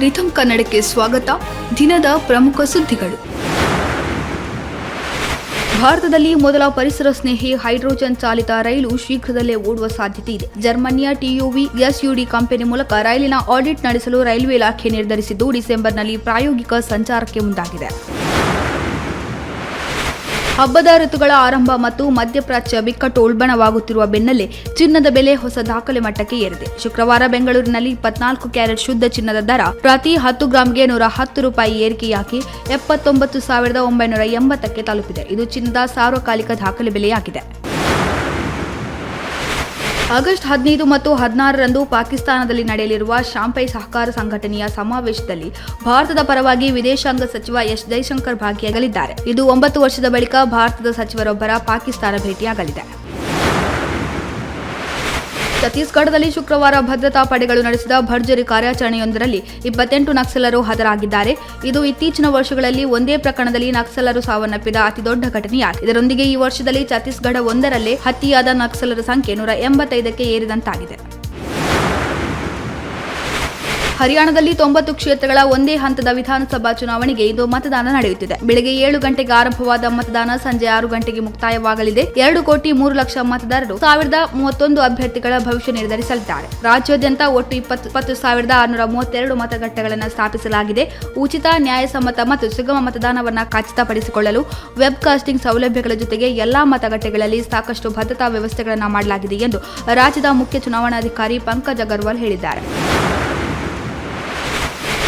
ರಿಥಮ್ ಕನ್ನಡಕ್ಕೆ ಸ್ವಾಗತ. ದಿನದ ಪ್ರಮುಖ ಸುದ್ದಿಗಳು. ಭಾರತದಲ್ಲಿ ಮೊದಲ ಪರಿಸರ ಸ್ನೇಹಿ ಹೈಡ್ರೋಜನ್ ಚಾಲಿತ ರೈಲು ಶೀಘ್ರದಲ್ಲೇ ಓಡುವ ಸಾಧ್ಯತೆ ಇದೆ. ಜರ್ಮನಿಯ TUV SUD ಕಂಪನಿ ಮೂಲಕ ರೈಲಿನ ಆಡಿಟ್ ನಡೆಸಲು ರೈಲ್ವೆ ಇಲಾಖೆ ನಿರ್ಧರಿಸಿದ್ದು, ಡಿಸೆಂಬರ್ನಲ್ಲಿ ಪ್ರಾಯೋಗಿಕ ಸಂಚಾರಕ್ಕೆ ಮುಂದಾಗಿದೆ. ಹಬ್ಬದ ಋತುಗಳ ಆರಂಭ ಮತ್ತು ಮಧ್ಯಪ್ರಾಚ್ಯ ಬಿಕ್ಕಟ್ಟು ಉಲ್ಬಣವಾಗುತ್ತಿರುವ ಬೆನ್ನಲ್ಲೇ ಚಿನ್ನದ ಬೆಲೆ ಹೊಸ ದಾಖಲೆ ಮಟ್ಟಕ್ಕೆ ಏರಿದೆ. ಶುಕ್ರವಾರ ಬೆಂಗಳೂರಿನಲ್ಲಿ 24 ಕ್ಯಾರೆಟ್ ಶುದ್ಧ ಚಿನ್ನದ ದರ ಪ್ರತಿ 10 ಗ್ರಾಂಗೆ ₹110 ಏರಿಕೆಯಾಗಿ 79,980ಕ್ಕೆ ತಲುಪಿದೆ. ಇದು ಚಿನ್ನದ ಸಾರ್ವಕಾಲಿಕ ದಾಖಲೆ ಬೆಲೆಯಾಗಿದೆ. ಆಗಸ್ಟ್ 15 ಮತ್ತು 16ರಂದು ಪಾಕಿಸ್ತಾನದಲ್ಲಿ ನಡೆಯಲಿರುವ ಶಾಂಘೈ ಸಹಕಾರ ಸಂಘಟನೆಯ ಸಮಾವೇಶದಲ್ಲಿ ಭಾರತದ ಪರವಾಗಿ ವಿದೇಶಾಂಗ ಸಚಿವ ಎಸ್ ಜೈಶಂಕರ್ ಭಾಗಿಯಾಗಲಿದ್ದಾರೆ. ಇದು 9 ವರ್ಷದ ಬಳಿಕ ಭಾರತದ ಸಚಿವರೊಬ್ಬರ ಪಾಕಿಸ್ತಾನ ಭೇಟಿಯಾಗಲಿದೆ. ಛತ್ತೀಸ್ಗಢದಲ್ಲಿ ಶುಕ್ರವಾರ ಭದ್ರತಾ ಪಡೆಗಳು ನಡೆಸಿದ ಭರ್ಜರಿ ಕಾರ್ಯಾಚರಣೆಯೊಂದರಲ್ಲಿ 28 ನಕ್ಸಲರು ಹತರಾಗಿದ್ದಾರೆ. ಇದು ಇತ್ತೀಚಿನ ವರ್ಷಗಳಲ್ಲಿ ಒಂದೇ ಪ್ರಕರಣದಲ್ಲಿ ನಕ್ಸಲರು ಸಾವನ್ನಪ್ಪಿದ ಅತಿದೊಡ್ಡ ಘಟನೆಯಾಗಿದೆ. ಇದರೊಂದಿಗೆ ಈ ವರ್ಷದಲ್ಲಿ ಛತ್ತೀಸ್ಗಢ ಒಂದರಲ್ಲೇ ಹತ್ಯೆಯಾದ ನಕ್ಸಲರ ಸಂಖ್ಯೆ 185ಕ್ಕೆ ಏರಿದಂತಾಗಿದೆ. ಹರಿಯಾಣದಲ್ಲಿ 90 ಕ್ಷೇತ್ರಗಳ ಒಂದೇ ಹಂತದ ವಿಧಾನಸಭಾ ಚುನಾವಣೆಗೆ ಇಂದು ಮತದಾನ ನಡೆಯುತ್ತಿದೆ. ಬೆಳಗ್ಗೆ 7 ಗಂಟೆಗೆ ಆರಂಭವಾದ ಮತದಾನ ಸಂಜೆ 6 ಗಂಟೆಗೆ ಮುಕ್ತಾಯವಾಗಲಿದೆ. 2,03,00,000 ಮತದಾರರು 1031 ಅಭ್ಯರ್ಥಿಗಳ ಭವಿಷ್ಯ ನಿರ್ಧರಿಸಲಿದ್ದಾರೆ. ರಾಜ್ಯಾದ್ಯಂತ ಒಟ್ಟು 20,632 ಮತಗಟ್ಟೆಗಳನ್ನು ಸ್ಥಾಪಿಸಲಾಗಿದೆ. ಉಚಿತ, ನ್ಯಾಯಸಮ್ಮತ ಮತ್ತು ಸುಗಮ ಮತದಾನವನ್ನು ಖಚಿತಪಡಿಸಿಕೊಳ್ಳಲು ವೆಬ್ ಕಾಸ್ಟಿಂಗ್ ಸೌಲಭ್ಯಗಳ ಜೊತೆಗೆ ಎಲ್ಲಾ ಮತಗಟ್ಟೆಗಳಲ್ಲಿ ಸಾಕಷ್ಟು ಭದ್ರತಾ ವ್ಯವಸ್ಥೆಗಳನ್ನು ಮಾಡಲಾಗಿದೆ ಎಂದು ರಾಜ್ಯದ ಮುಖ್ಯ ಚುನಾವಣಾಧಿಕಾರಿ ಪಂಕಜ್ ಅಗರ್ವಾಲ್ ಹೇಳಿದ್ದಾರೆ.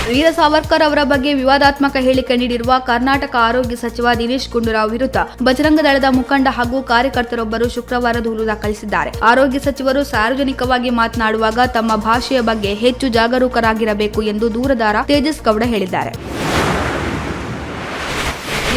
ವೀರ ಸಾವರ್ಕರ್ ಅವರ ಬಗ್ಗೆ ವಿವಾದಾತ್ಮಕ ಹೇಳಿಕೆ ನೀಡಿರುವ ಕರ್ನಾಟಕ ಆರೋಗ್ಯ ಸಚಿವ ದಿನೇಶ್ ಗುಂಡೂರಾವ್ ವಿರುದ್ಧ ಬಜರಂಗ ದಳದ ಮುಖಂಡ ಹಾಗೂ ಕಾರ್ಯಕರ್ತರೊಬ್ಬರು ಶುಕ್ರವಾರ ದೂರು ದಾಖಲಿಸಿದ್ದಾರೆ. ಆರೋಗ್ಯ ಸಚಿವರು ಸಾರ್ವಜನಿಕವಾಗಿ ಮಾತನಾಡುವಾಗ ತಮ್ಮ ಭಾಷೆಯ ಬಗ್ಗೆ ಹೆಚ್ಚು ಜಾಗರೂಕರಾಗಿರಬೇಕು ಎಂದು ದೂರುದಾರ ತೇಜಸ್ ಗೌಡ ಹೇಳಿದ್ದಾರೆ.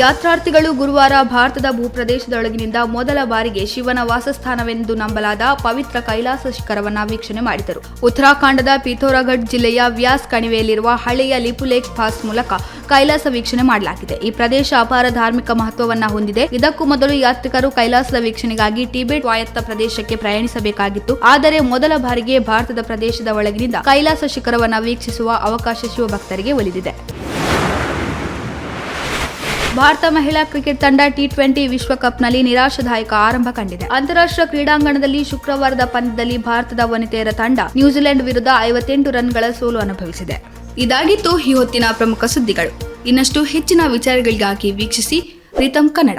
ಯಾತ್ರಾರ್ಥಿಗಳು ಗುರುವಾರ ಭಾರತದ ಭೂಪ್ರದೇಶದೊಳಗಿನಿಂದ ಮೊದಲ ಬಾರಿಗೆ ಶಿವನ ವಾಸಸ್ಥಾನವೆಂದು ನಂಬಲಾದ ಪವಿತ್ರ ಕೈಲಾಸ ಶಿಖರವನ್ನು ವೀಕ್ಷಣೆ ಮಾಡಿದರು. ಉತ್ತರಾಖಂಡದ ಪಿಥೋರಗಢ್ ಜಿಲ್ಲೆಯ ವ್ಯಾಸ್ ಕಣಿವೆಯಲ್ಲಿರುವ ಹಳೆಯ ಲಿಪುಲೇಖ್ ಪಾಸ್ ಮೂಲಕ ಕೈಲಾಸ ವೀಕ್ಷಣೆ ಮಾಡಲಾಗಿದೆ. ಈ ಪ್ರದೇಶ ಅಪಾರ ಧಾರ್ಮಿಕ ಮಹತ್ವವನ್ನು ಹೊಂದಿದೆ. ಇದಕ್ಕೂ ಮೊದಲು ಯಾತ್ರಿಕರು ಕೈಲಾಸದ ವೀಕ್ಷಣೆಗಾಗಿ ಟಿಬೆಟ್ ಸ್ವಾಯತ್ತ ಪ್ರದೇಶಕ್ಕೆ ಪ್ರಯಾಣಿಸಬೇಕಾಗಿತ್ತು. ಆದರೆ ಮೊದಲ ಬಾರಿಗೆ ಭಾರತದ ಪ್ರದೇಶದ ಒಳಗಿನಿಂದ ಕೈಲಾಸ ಶಿಖರವನ್ನು ವೀಕ್ಷಿಸುವ ಅವಕಾಶ ಶಿವಭಕ್ತರಿಗೆ ಒಲಿದಿದೆ. ಭಾರತ ಮಹಿಳಾ ಕ್ರಿಕೆಟ್ ತಂಡ T20 ವಿಶ್ವಕಪ್ನಲ್ಲಿ ನಿರಾಶಾದಾಯಕ ಆರಂಭ ಕಂಡಿದೆ. ಅಂತಾರಾಷ್ಟ್ರೀಯ ಕ್ರೀಡಾಂಗಣದಲ್ಲಿ ಶುಕ್ರವಾರದ ಪಂದ್ಯದಲ್ಲಿ ಭಾರತದ ವನಿತೆಯರ ತಂಡ ನ್ಯೂಜಿಲೆಂಡ್ ವಿರುದ್ಧ 58 ರನ್ಗಳ ಸೋಲು ಅನುಭವಿಸಿದೆ. ಇದಾಗಿತ್ತು ಈ ಹೊತ್ತಿನ ಪ್ರಮುಖ ಸುದ್ದಿಗಳು. ಇನ್ನಷ್ಟು ಹೆಚ್ಚಿನ ವಿಚಾರಗಳಿಗಾಗಿ ವೀಕ್ಷಿಸಿ ರಿಥಮ್ ಕನ್ನಡ.